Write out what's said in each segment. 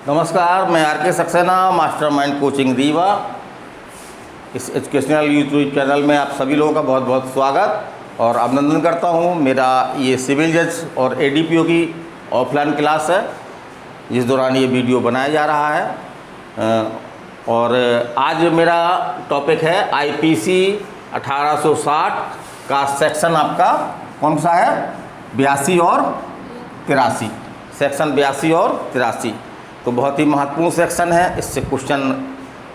नमस्कार, मैं आर के सक्सेना, मास्टरमाइंड कोचिंग रीवा। इस एजुकेशनल यूट्यूब चैनल में आप सभी लोगों का बहुत बहुत स्वागत और अभिनंदन करता हूं। मेरा ये सिविल जज और एडीपीओ की ऑफलाइन क्लास है, जिस दौरान ये वीडियो बनाया जा रहा है। और आज मेरा टॉपिक है आईपीसी 1860 का सेक्शन आपका कौन सा है, 82 और 83। सेक्शन 82 और 83 तो बहुत ही महत्वपूर्ण सेक्शन है। इससे क्वेश्चन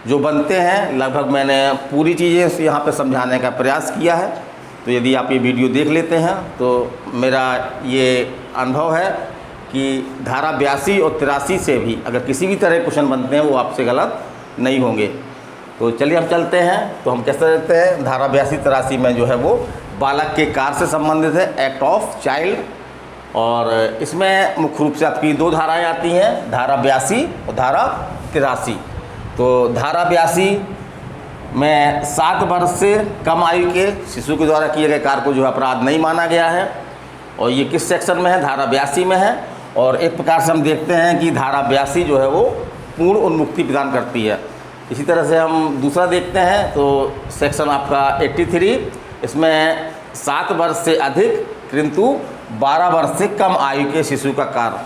जो बनते हैं लगभग मैंने पूरी चीज़ें यहाँ पे समझाने का प्रयास किया है। तो यदि आप ये वीडियो देख लेते हैं तो मेरा ये अनुभव है कि धारा 82 और 83 से भी अगर किसी भी तरह क्वेश्चन बनते हैं वो आपसे गलत नहीं होंगे। तो चलिए हम चलते हैं। तो हम कैसे देखते हैं, धारा 82-83 में जो है वो बालक के कार्य से संबंधित है, एक्ट ऑफ चाइल्ड। और इसमें मुख्य रूप से आपकी दो धाराएं आती हैं, धारा 82 और धारा 83। तो धारा 82 में 7 वर्ष से कम आयु के शिशु के द्वारा किए गए कार्य को जो अपराध नहीं माना गया है। और ये किस सेक्शन में है, धारा 82 में है। और एक प्रकार से हम देखते हैं कि धारा 82 जो है वो पूर्ण उन्मुक्ति प्रदान करती है। इसी तरह से हम दूसरा देखते हैं तो सेक्शन आपका 83, इसमें 7 वर्ष से अधिक किंतु 12 वर्ष से कम आयु के शिशु का कार्य,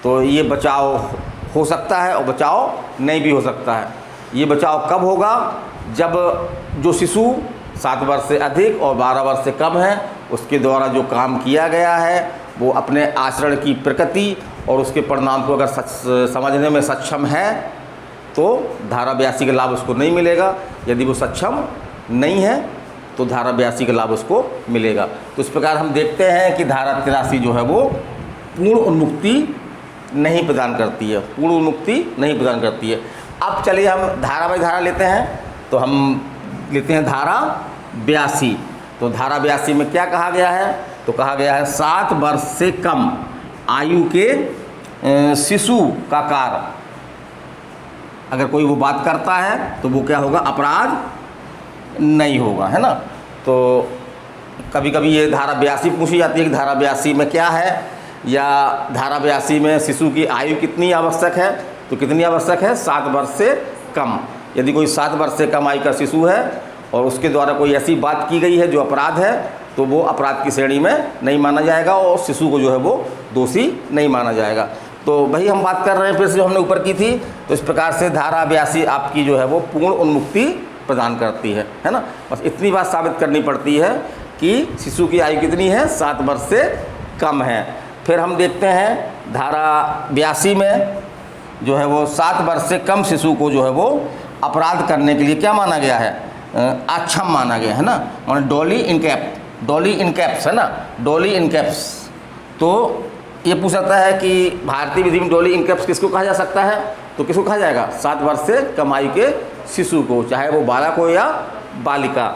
तो ये बचाव हो सकता है और बचाव नहीं भी हो सकता है। ये बचाव कब होगा, जब जो शिशु 7 वर्ष से अधिक और 12 वर्ष से कम है उसके द्वारा जो काम किया गया है वो अपने आचरण की प्रकृति और उसके परिणाम को अगर समझने में सक्षम है तो धारा 82 का लाभ उसको नहीं मिलेगा। यदि वो सक्षम नहीं है तो धारा 82 का लाभ उसको मिलेगा। तो इस प्रकार हम देखते हैं कि धारा 83 जो है वो पूर्ण उन्मुक्ति नहीं प्रदान करती है, पूर्ण उन्मुक्ति नहीं प्रदान करती है। अब चलिए हम धारा बाई धारा लेते हैं। तो हम लेते हैं धारा 82। तो धारा 82 में क्या कहा गया है, तो कहा गया है 7 वर्ष से कम आयु के शिशु का कार्य अगर कोई वो बात करता है तो वो क्या होगा, अपराध नहीं होगा, है ना। तो कभी कभी ये धारा 82 पूछी जाती है कि धारा 82 में क्या है, या धारा 82 में शिशु की आयु कितनी आवश्यक है, तो कितनी आवश्यक है, 7 वर्ष से कम। यदि कोई 7 वर्ष से कम आयु का शिशु है और उसके द्वारा कोई ऐसी बात की गई है जो अपराध है तो वो अपराध की श्रेणी में नहीं माना जाएगा और शिशु को जो है वो दोषी नहीं माना जाएगा। तो वही हम बात कर रहे हैं फिर से जो हमने ऊपर की थी। तो इस प्रकार से धारा 82 आपकी जो है वो पूर्ण उन्मुक्ति प्रदान करती है ना। बस इतनी बात साबित करनी पड़ती है कि शिशु की आयु कितनी है, 7 वर्ष से कम है। फिर हम देखते हैं धारा 82 में जो है वो 7 वर्ष से कम शिशु को जो है वो अपराध करने के लिए क्या माना गया है, अक्षम माना गया है ना। और डॉली इनकैप्स है ना, डॉली इनकैप्स। तो ये पूछ सकता है कि भारतीय विधि में डॉली इनकैप्स किसको कहा जा सकता है, तो किसको कहा जाएगा, 7 वर्ष से कम आयु के शिशु को, चाहे वो बालक हो या बालिका।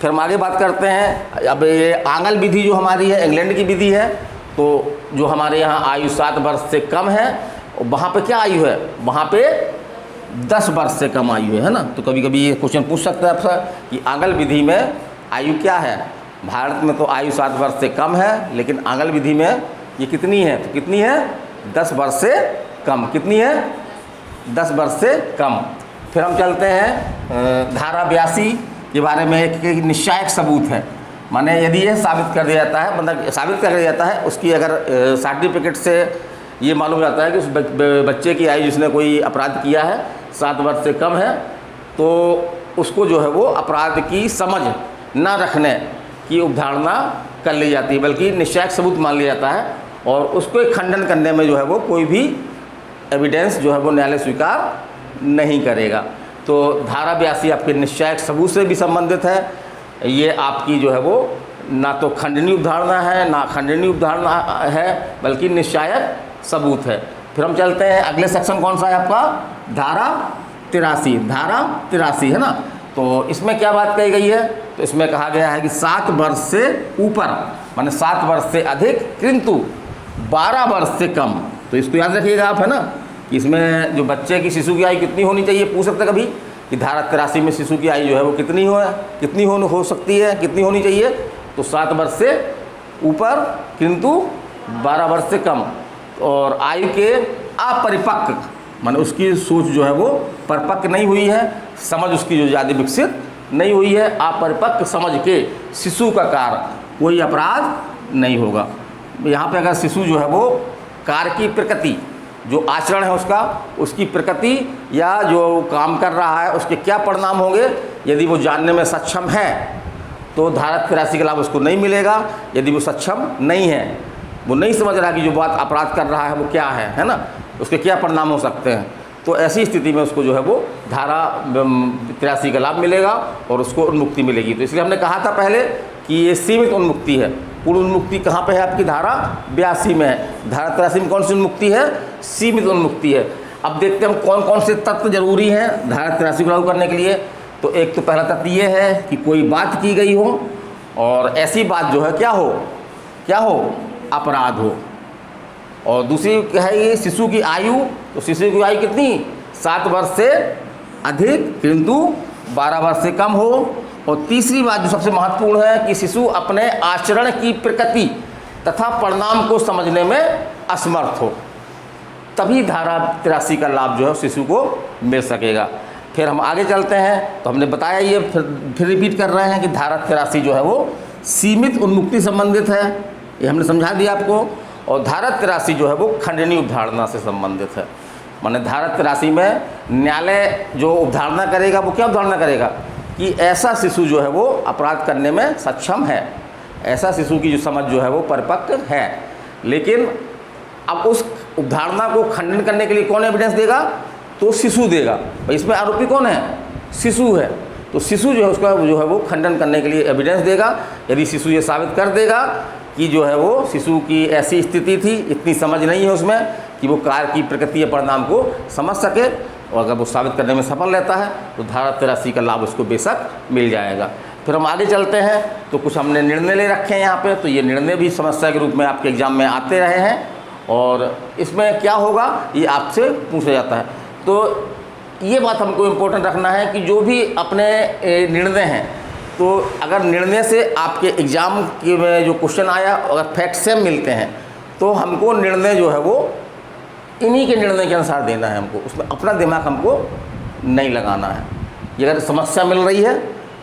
फिर हम आगे बात करते हैं। अब ये आंगल विधि जो हमारी है, इंग्लैंड की विधि है, तो जो हमारे यहाँ आयु 7 वर्ष से कम है वहाँ पे क्या आयु है, वहाँ पे 10 वर्ष से कम आयु है ना। तो कभी कभी ये क्वेश्चन पूछ सकता है आपसे कि आंगल विधि में आयु क्या है। भारत में तो आयु 7 वर्ष से कम है, लेकिन आंगल विधि में ये कितनी है, तो कितनी है, 10 वर्ष से कम। कितनी है, 10 वर्ष से कम। फिर हम चलते हैं धारा 82 के बारे में एक निश्चायक सबूत है। माने यदि ये साबित कर दिया जाता है, मतलब साबित कर दिया जाता है, उसकी अगर सर्टिफिकेट से ये मालूम जाता है कि उस बच्चे की आयु जिसने कोई अपराध किया है 7 वर्ष से कम है, तो उसको जो है वो अपराध की समझ न रखने की अवधारणा कर ली जाती है, बल्कि निश्चायक सबूत मान लिया जाता है। और उसको एक खंडन करने में जो है वो कोई भी एविडेंस जो है वो न्यायालय स्वीकार नहीं करेगा। तो धारा 82 आपके निश्चायक सबूत से भी संबंधित है। ये आपकी जो है वो ना तो खंडनीय अवधारणा है ना खंडनीय अवधारणा है, बल्कि निश्चायक सबूत है। फिर हम चलते हैं, अगले सेक्शन कौन सा है आपका, धारा 83। धारा 83 है ना। तो इसमें क्या बात कही गई है, तो इसमें कहा गया है कि 7 वर्ष से ऊपर माने 7 वर्ष से अधिक किंतु 12 वर्ष से कम। तो इसको याद रखिएगा आप, है ना, कि इसमें जो बच्चे की शिशु की आयु कितनी होनी चाहिए, पूछ सकते कभी कि धारा 83 में शिशु की आयु जो है वो कितनी हो सकती है, कितनी होनी चाहिए, तो 7 वर्ष से ऊपर किंतु 12 वर्ष से कम। और आयु के अपरिपक्व माने उसकी सोच जो है वो परिपक्व नहीं हुई है, समझ उसकी जो ज़्यादा विकसित नहीं हुई है। अपरिपक्व समझ के शिशु का कार्य कोई अपराध नहीं होगा। यहाँ पे अगर शिशु जो है वो कार्य की प्रकृति, जो आचरण है उसकी प्रकृति या जो काम कर रहा है उसके क्या परिणाम होंगे, यदि वो जानने में सक्षम है तो धारा 83 का लाभ उसको नहीं मिलेगा। यदि वो सक्षम नहीं है, वो नहीं समझ रहा कि जो बात अपराध कर रहा है वो क्या है ना, उसके क्या परिणाम हो सकते हैं, तो ऐसी स्थिति में उसको जो है वो धारा 83 का लाभ मिलेगा और उसको उन्मुक्ति मिलेगी। तो इसलिए हमने कहा था पहले कि ये सीमित उन्मुक्ति है। पूर्ण उन्मुक्ति कहाँ पे है आपकी? धारा 82 में है। धारा 83 में कौन सी उन्मुक्ति है? सीमित उन्मुक्ति है। अब देखते हैं हम कौन कौन से तत्व जरूरी हैं धारा 83 को लागू करने के लिए। तो एक तो पहला तत्व ये है कि कोई बात की गई हो और ऐसी बात जो है क्या हो अपराध हो। और दूसरी क्या है, ये शिशु की आयु, तो शिशु की आयु कितनी? 7 वर्ष से अधिक किंतु 12 वर्ष से कम हो। और तीसरी बात जो सबसे महत्वपूर्ण है कि शिशु अपने आचरण की प्रकृति तथा परिणाम को समझने में असमर्थ हो, तभी धारा 83 का लाभ जो है शिशु को मिल सकेगा। फिर हम आगे चलते हैं तो हमने बताया, ये फिर रिपीट कर रहे हैं कि धारा 83 जो है वो सीमित उन्मुक्ति संबंधित है, ये हमने समझा दिया आपको। और धारा 83 जो है वो खंडनीय उपधारणा से संबंधित है। माने धारा 83 में न्यायालय जो उपधारणा करेगा वो क्या उपधारणा करेगा कि ऐसा शिशु जो है वो अपराध करने में सक्षम है, ऐसा शिशु की जो समझ जो है वो परिपक्व है। लेकिन अब उस उपधारणा को खंडन करने के लिए कौन एविडेंस देगा? तो शिशु देगा। भाई इसमें आरोपी कौन है? शिशु है। तो शिशु जो है उसका जो है वो खंडन करने के लिए एविडेंस देगा। यदि शिशु ये साबित कर देगा कि जो है वो शिशु की ऐसी स्थिति थी, इतनी समझ नहीं है उसमें कि वो कार्य की प्रकृति या परिणाम को समझ सके, और अगर वो साबित करने में सफल रहता है तो धारा 83 का लाभ उसको बेशक मिल जाएगा। फिर हम आगे चलते हैं तो कुछ हमने निर्णय ले रखे हैं यहाँ पे। तो ये निर्णय भी समस्या के रूप में आपके एग्जाम में आते रहे हैं और इसमें क्या होगा ये आपसे पूछा जाता है। तो ये बात हमको इम्पोर्टेंट रखना है कि जो भी अपने निर्णय हैं, तो अगर निर्णय से आपके एग्ज़ाम के में जो क्वेश्चन आया अगर फैक्ट सेम मिलते हैं तो हमको निर्णय जो है वो इन्हीं के निर्णय के अनुसार देना है। हमको उसमें अपना दिमाग हमको नहीं लगाना है। ये अगर समस्या मिल रही है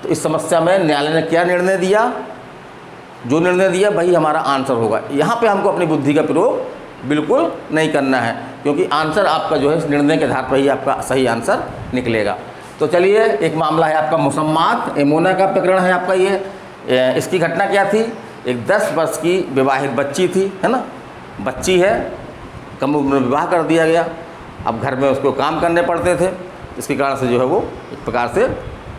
तो इस समस्या में न्यायालय ने क्या निर्णय दिया, जो निर्णय दिया वही हमारा आंसर होगा। यहाँ पे हमको अपनी बुद्धि का प्रयोग बिल्कुल नहीं करना है, क्योंकि आंसर आपका जो है इस निर्णय के आधार पर ही आपका सही आंसर निकलेगा। तो चलिए, एक मामला है आपका मुसम्मात एमोना का प्रकरण है आपका ये। इसकी घटना क्या थी? एक 10 वर्ष की विवाहित बच्ची थी, है ना, बच्ची है, कम उम्र में विवाह कर दिया गया। अब घर में उसको काम करने पड़ते थे, इसके कारण से जो है वो एक प्रकार से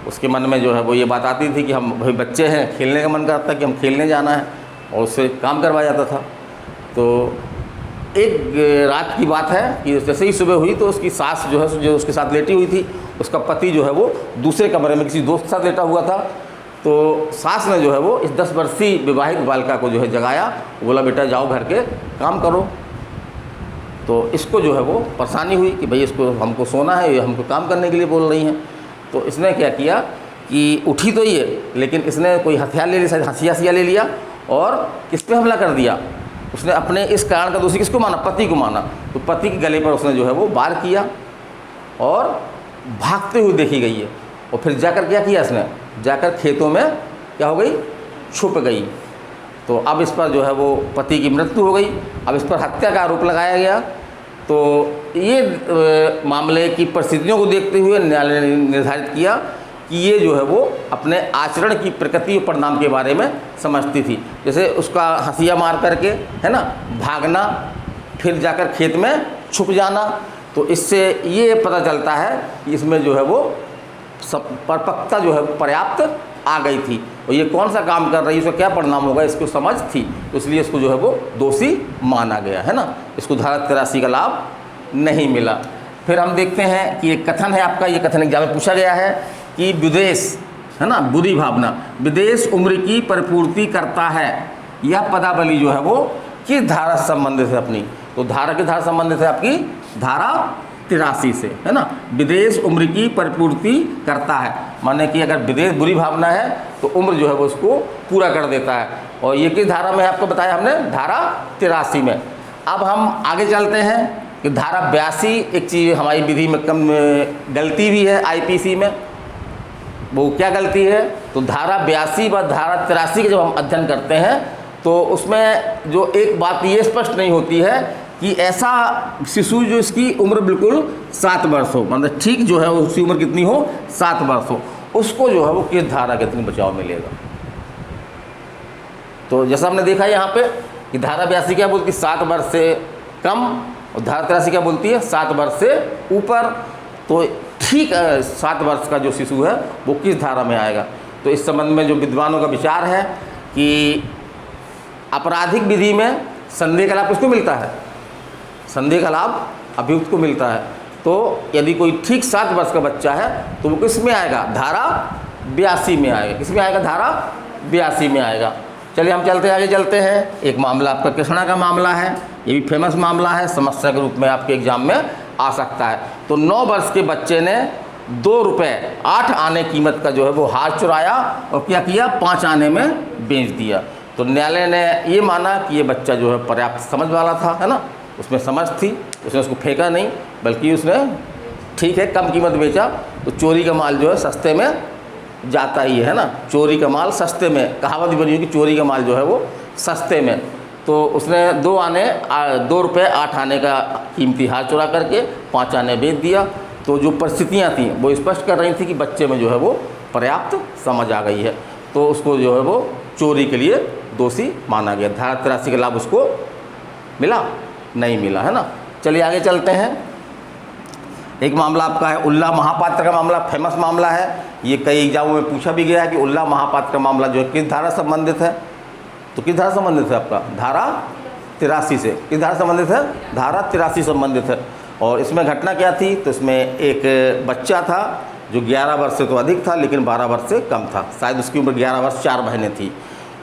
उसके मन में जो है वो ये बात आती थी कि हम भाई बच्चे हैं, खेलने का मन करता है कि हम खेलने जाना है, और उससे काम करवाया जाता था। तो एक रात की बात है कि जैसे ही सुबह हुई तो उसकी सास जो है जो उसके साथ लेटी हुई थी, उसका पति जो है वो दूसरे कमरे में किसी दोस्त के साथ लेटा हुआ था। तो सास ने जो है वो इस 10 वर्षीय विवाहित बालिका को जो है जगाया, बोला बेटा जाओ घर के काम करो। तो इसको जो है वो परेशानी हुई कि भाई इसको हमको सोना है, ये हमको काम करने के लिए बोल रही हैं। तो इसने क्या किया कि उठी तो ये, लेकिन इसने कोई हथियार ले लिया, हथियार ले लिया और किस पे हमला कर दिया। उसने अपने इस कारण का दोषी किसको माना? पति को माना। तो पति के गले पर उसने जो है वो वार किया और भागते हुए देखी गई है। और फिर जाकर क्या किया इसने? जाकर खेतों में क्या हो गई? छुप गई। तो अब इस पर जो है वो पति की मृत्यु हो गई। अब इस पर हत्या का आरोप लगाया गया। तो ये मामले की परिस्थितियों को देखते हुए न्यायालय ने निर्धारित किया कि ये जो है वो अपने आचरण की प्रकृति और परिणाम के बारे में समझती थी। जैसे उसका हंसिया मार करके, है ना, भागना, फिर जाकर खेत में छुप जाना। तो इससे ये पता चलता है कि इसमें जो है वो परिपक्वता जो है पर्याप्त आ गई थी, और ये कौन सा काम कर रही है, उसका क्या परिणाम होगा, इसको समझ थी। तो इसलिए इसको जो है वो दोषी माना गया, है ना। इसको धारा 83 का लाभ नहीं मिला। फिर हम देखते हैं कि एक कथन है आपका, ये कथन एग्जाम में पूछा गया है कि विदेश, है ना, बुरी भावना, विदेश उम्र की परिपूर्ति करता है। यह पदावली जो है वो किस धारा से संबंधित है अपनी? तो धारा की धारा संबंधित है आपकी धारा 83 से, है ना। विदेश उम्र की परिपूर्ति करता है, माने कि अगर विदेश बुरी भावना है तो उम्र जो है वो उसको पूरा कर देता है। और ये किस धारा में आपको बताया हमने? धारा 83 में। अब हम आगे चलते हैं कि धारा 82 एक चीज़ हमारी विधि में कम गलती भी है आईपीसी में। वो क्या गलती है, तो धारा 82 व धारा 83 का जब हम अध्ययन करते हैं तो उसमें जो एक बात ये स्पष्ट नहीं होती है कि ऐसा शिशु जो इसकी उम्र बिल्कुल 7 वर्ष हो, मतलब ठीक जो है उसकी उम्र कितनी हो 7 वर्ष हो, उसको जो है वो किस धारा के अधीन बचाव मिलेगा। तो जैसा हमने देखा यहाँ पे कि धारा 82 क्या बोलती है 7 वर्ष से कम, और धारा 83 क्या बोलती है 7 वर्ष से ऊपर। तो ठीक 7 वर्ष का जो शिशु है वो किस धारा में आएगा। तो इस संबंध में जो विद्वानों का विचार है कि आपराधिक विधि में संदेह का लाभ किसको मिलता है, संदेह का लाभ अभियुक्त को मिलता है। तो यदि कोई ठीक 7 वर्ष का बच्चा है तो वो किस में आएगा, धारा 82 में आएगा। किस में आएगा, धारा 82 में आएगा। चलिए हम आगे चलते हैं। एक मामला आपका कृष्णा का मामला है, ये भी फेमस मामला है, समस्या के रूप में आपके एग्जाम में आ सकता है। तो 9 वर्ष के बच्चे ने 2 रुपये 8 आने कीमत का जो है वो हार चुराया और क्या किया, 5 आने में बेच दिया। तो न्यायालय ने ये माना कि ये बच्चा जो है पर्याप्त समझ वाला था, है ना, उसमें समझ थी, उसने उसको फेंका नहीं, बल्कि उसने ठीक है कम कीमत बेचा। तो चोरी का माल जो है सस्ते में जाता ही है ना, चोरी का माल सस्ते में, कहावत भी बनी हुई कि चोरी का माल जो है वो सस्ते में। तो उसने 2 रुपये 8 आने का कीमती हार चुरा करके 5 आने बेच दिया। तो जो परिस्थितियाँ थी वो स्पष्ट कर रही थी कि बच्चे में जो है वो पर्याप्त समझ आ गई है, तो उसको जो है वो चोरी के लिए दोषी माना गया। धारा 83 का लाभ उसको मिला नहीं मिला, है ना। चलिए आगे चलते हैं। एक मामला आपका है उल्ला महापात्र का मामला, फेमस मामला है, ये कई एग्जामों में पूछा भी गया है कि उल्ला महापात्र का मामला जो है किस धारा संबंधित है। तो किस धारा संबंधित है आपका, धारा 83 से। किस धारा संबंधित है, धारा 83 संबंधित है। और इसमें घटना क्या थी, तो इसमें एक बच्चा था जो 11 वर्ष से तो अधिक था लेकिन 12 वर्ष से कम था, शायद उसकी उम्र 11 वर्ष 4 महीने थी।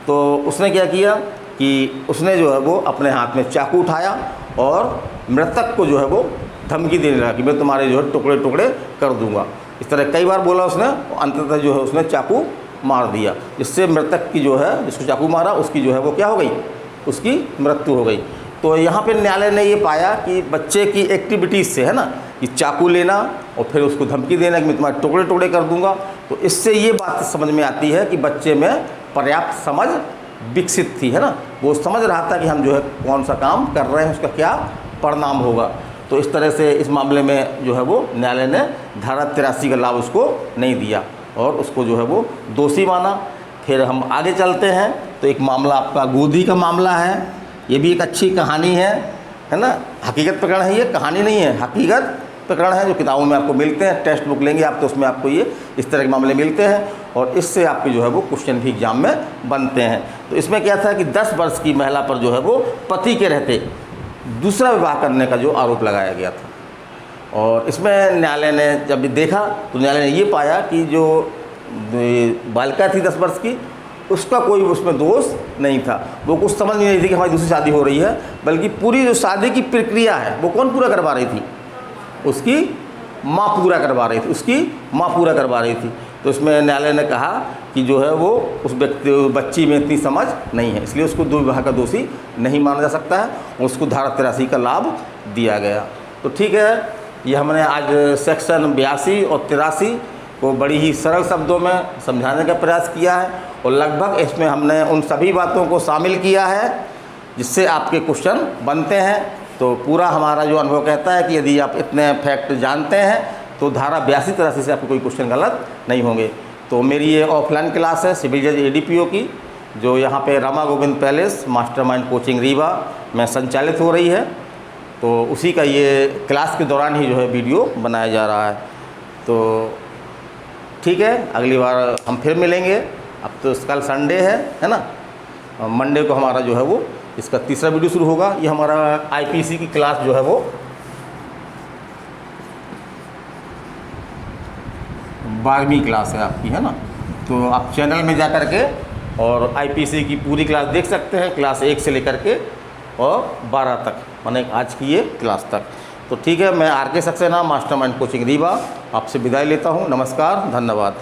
तो उसने क्या किया कि उसने जो है वो अपने हाथ में चाकू उठाया और मृतक को जो है वो धमकी देने लगा कि मैं तुम्हारे जो है टुकड़े टुकड़े कर दूंगा। इस तरह कई बार बोला उसने, अंततः जो है उसने चाकू मार दिया, जिससे मृतक की जो है, जिसको चाकू मारा उसकी जो है वो क्या हो गई, उसकी मृत्यु हो गई। तो यहाँ पे न्यायालय ने ये पाया कि बच्चे की एक्टिविटीज़ से, है ना, कि चाकू लेना और फिर उसको धमकी देना कि मैं तुम्हारे टुकड़े टुकड़े कर दूंगा, तो इससे ये बात समझ में आती है कि बच्चे में पर्याप्त समझ विकसित थी, है ना, वो समझ रहा था कि हम जो है कौन सा काम कर रहे हैं, उसका क्या परिणाम होगा। तो इस तरह से इस मामले में जो है वो न्यायालय ने धारा 83 का लाभ उसको नहीं दिया और उसको जो है वो दोषी माना। फिर हम आगे चलते हैं। तो एक मामला आपका गोदी का मामला है, ये भी एक अच्छी कहानी है ना, हकीकत प्रकरण है, ये कहानी नहीं है, हकीकत प्रकरण है जो किताबों में आपको मिलते हैं। टेक्स्ट बुक लेंगे आप तो उसमें आपको ये इस तरह के मामले मिलते हैं और इससे आपके जो है वो क्वेश्चन भी एग्जाम में बनते हैं। तो इसमें क्या था कि 10 वर्ष की महिला पर जो है वो पति के रहते दूसरा विवाह करने का जो आरोप लगाया गया था। और इसमें न्यायालय ने जब देखा तो न्यायालय ने ये पाया कि जो बालिका थी 10 वर्ष की, उसका कोई उसमें दोष नहीं था। वो कुछ समझ नहीं रही थी कि हमारी दूसरी शादी हो रही है, बल्कि पूरी जो शादी की प्रक्रिया है वो कौन पूरा करवा रही थी, उसकी माँ पूरा करवा रही थी, उसकी माँ पूरा करवा रही थी। तो इसमें न्यायालय ने कहा कि जो है वो उस बच्ची में इतनी समझ नहीं है, इसलिए उसको 2 विवाह का दोषी नहीं माना जा सकता है और उसको धारा 83 का लाभ दिया गया। तो ठीक है, ये हमने आज सेक्शन 82 और 83 को बड़ी ही सरल शब्दों में समझाने का प्रयास किया है और लगभग इसमें हमने उन सभी बातों को शामिल किया है जिससे आपके क्वेश्चन बनते हैं। तो पूरा हमारा जो अनुभव कहता है कि यदि आप इतने फैक्ट जानते हैं तो धारा 82-83 से आपको कोई क्वेश्चन गलत नहीं होंगे। तो मेरी ये ऑफलाइन क्लास है सिविल जज ADPO की, जो यहाँ पे Rama Govind palace mastermind coaching Rewa में संचालित हो रही है। तो उसी का ये क्लास के दौरान ही जो है वीडियो बनाया जा रहा है। तो ठीक है, अगली बार हम फिर मिलेंगे। अब तो कल संडे है ना, मंडे को हमारा जो है वो इसका तीसरा वीडियो शुरू होगा। ये हमारा IPC की क्लास जो है वो 12वीं क्लास है आपकी, है ना। तो आप चैनल में जा कर के और IPC की पूरी क्लास देख सकते हैं, क्लास 1 से लेकर के और 12 तक, माने आज की ये क्लास तक। तो ठीक है, मैं RK Saxena mastermind coaching Rewa आपसे विदाई लेता हूँ। नमस्कार, धन्यवाद।